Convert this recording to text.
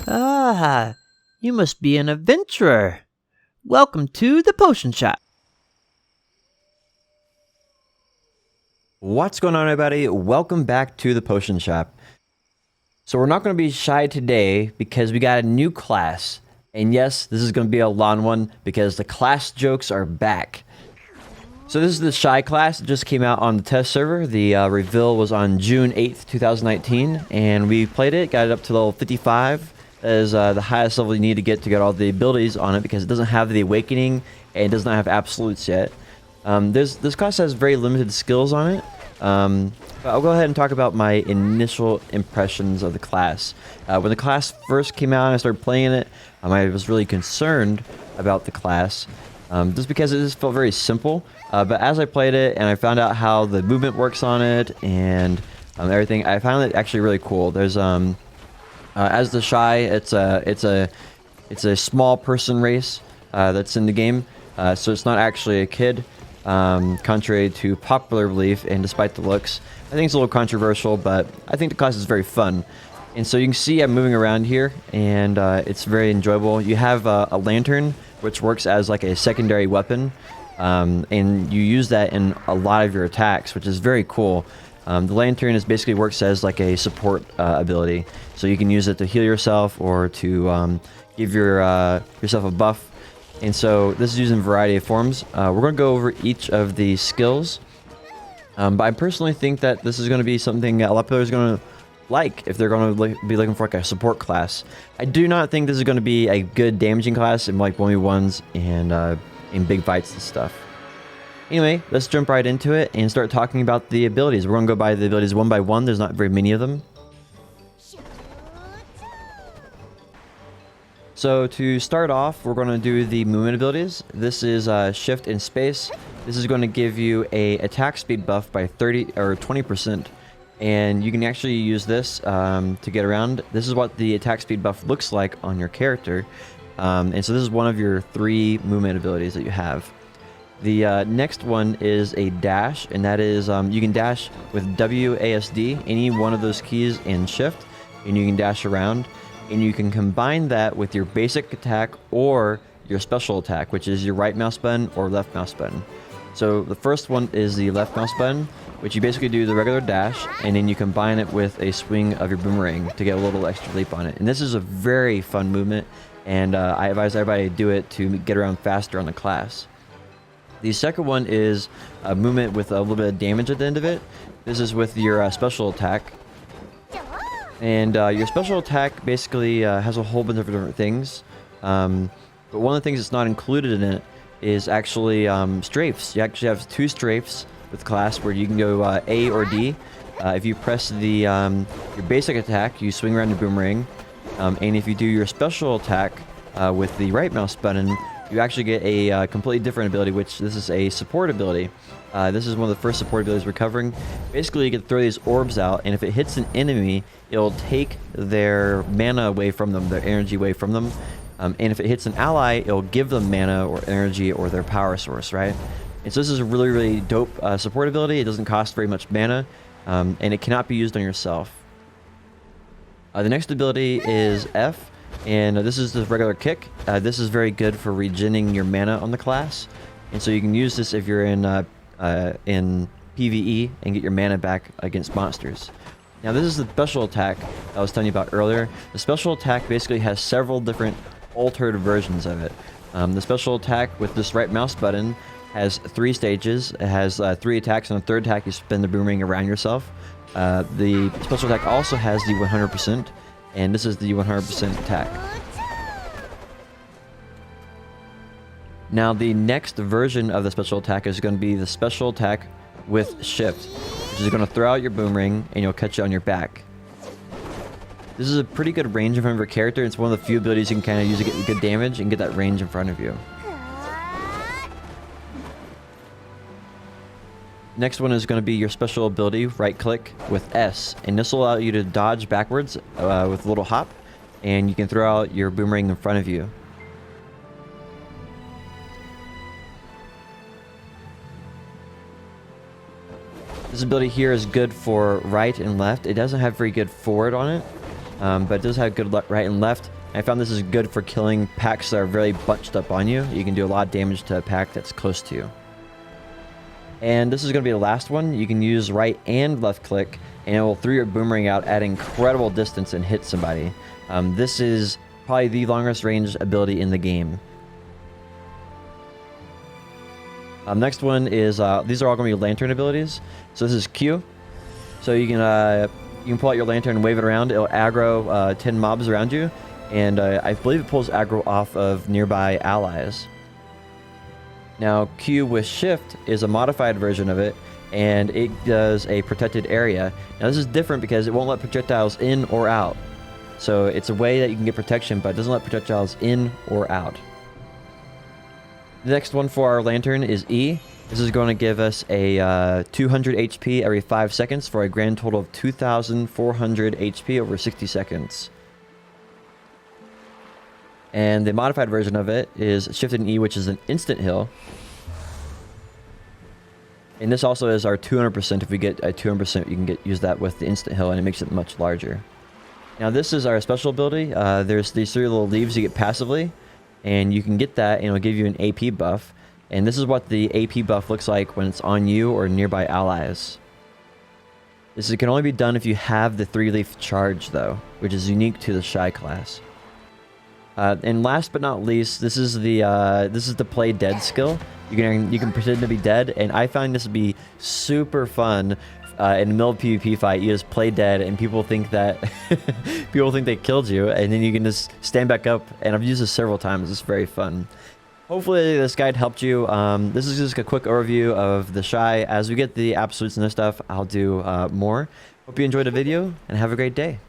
Ah, you must be an adventurer. Welcome to the potion shop. What's going on, everybody? Welcome back to the potion shop. So we're not going to be shy today because we got a new class. And yes, this is going to be a long one because the class jokes are back. So this is the Shy class. It just came out on the test server. The reveal was on June 8th, 2019. And we played it, got it up to level 55. That is the highest level you need to get all the abilities on it because it doesn't have the awakening and it does not have absolutes yet. This class has very limited skills on it. But I'll go ahead and talk about my initial impressions of the class. When the class first came out and I started playing it, I was really concerned about the class. Just because it just felt very simple. But as I played it and I found out how the movement works on it and everything, I found it actually really cool. There's as the Shy, it's a small person race that's in the game, so it's not actually a kid, contrary to popular belief. And despite the looks, I think it's a little controversial, but I think the class is very fun. And so you can see I'm moving around here, and it's very enjoyable. You have a lantern, which works as like a secondary weapon, and you use that in a lot of your attacks, which is very cool. The lantern basically works as like a support ability, so you can use it to heal yourself or to give yourself a buff. And so this is used in a variety of forms. We're going to go over each of the skills, but I personally think that this is going to be something a lot of players are going to like if they're going to be looking for like a support class. I do not think this is going to be a good damaging class in like 1v1s and in big fights and stuff. Anyway, let's jump right into it and start talking about the abilities. We're going to go by the abilities one by one. There's not very many of them. So to start off, we're going to do the movement abilities. This is shift in space. This is going to give you a attack speed buff by 30 or 20%. And you can actually use this to get around. This is what the attack speed buff looks like on your character. And so this is one of your 3 movement abilities that you have. The next one is a dash, and that is you can dash with WASD, any one of those keys, and shift, and you can dash around. And you can combine that with your basic attack or your special attack, which is your right mouse button or left mouse button. So the first one is the left mouse button, which you basically do the regular dash, and then you combine it with a swing of your boomerang to get a little extra leap on it. And this is a very fun movement, and I advise everybody to do it to get around faster on the class. The second one is a movement with a little bit of damage at the end of it. This is with your special attack. And your special attack basically has a whole bunch of different things. But one of the things that's not included in it is actually strafes. You actually have 2 strafes with class where you can go A or D. If you press your basic attack, you swing around your boomerang. And if you do your special attack with the right mouse button, you actually get a completely different ability, which this is a support ability. This is one of the first support abilities we're covering. Basically, you can throw these orbs out, and if it hits an enemy, it'll take their mana away from them, their energy away from them. And if it hits an ally, it'll give them mana or energy or their power source, right? And so this is a really, really dope support ability. It doesn't cost very much mana, and it cannot be used on yourself. The next ability is F. And this is the regular kick. This is very good for regenerating your mana on the class, and so you can use this if you're in PvE and get your mana back against monsters. Now this is the special attack I was telling you about earlier. The special attack basically has several different altered versions of it. The special attack with this right mouse button has 3 stages. It has 3 attacks. On the 3rd attack, you spin the boomerang around yourself. The special attack also has the 100%. And this is the 100% attack. Now the next version of the special attack is going to be the special attack with shift, which is going to throw out your boomerang and you'll catch it on your back. This is a pretty good range in front of your character. It's one of the few abilities you can kind of use to get good damage and get that range in front of you. Next one is going to be your special ability, right click with S, and this will allow you to dodge backwards with a little hop, and you can throw out your boomerang in front of you. This ability here is good for right and left. It doesn't have very good forward on it, but it does have good right and left. I found this is good for killing packs that are very bunched up on you. You can do a lot of damage to a pack that's close to you. And this is going to be the last one. You can use right and left click, and it will throw your boomerang out at incredible distance and hit somebody. This is probably the longest range ability in the game. Next one is, these are all going to be lantern abilities. So this is Q. So you can pull out your lantern and wave it around. It'll aggro 10 mobs around you. And I believe it pulls aggro off of nearby allies. Now, Q with shift is a modified version of it, and it does a protected area. Now, this is different because it won't let projectiles in or out. So it's a way that you can get protection, but it doesn't let projectiles in or out. The next one for our lantern is E. This is going to give us a 200 HP every 5 seconds for a grand total of 2,400 HP over 60 seconds. And the modified version of it is Shift and E, which is an instant heal. And this also is our 200%. If we get a 200%, you can use that with the instant heal, and it makes it much larger. Now this is our special ability. There's these 3 little leaves you get passively, and you can get that, and it'll give you an AP buff. And this is what the AP buff looks like when it's on you or nearby allies. This can only be done if you have the 3-leaf charge, though, which is unique to the Shai class. And last but not least, this is the play dead skill. You can pretend to be dead, and I find this to be super fun. In the middle of PvP fight, you just play dead, and people think that people think they killed you, and then you can just stand back up. And I've used this several times. It's very fun. Hopefully this guide helped you. This is just a quick overview of the Shai. As we get the absolutes and this stuff, I'll do more. Hope you enjoyed the video, and have a great day.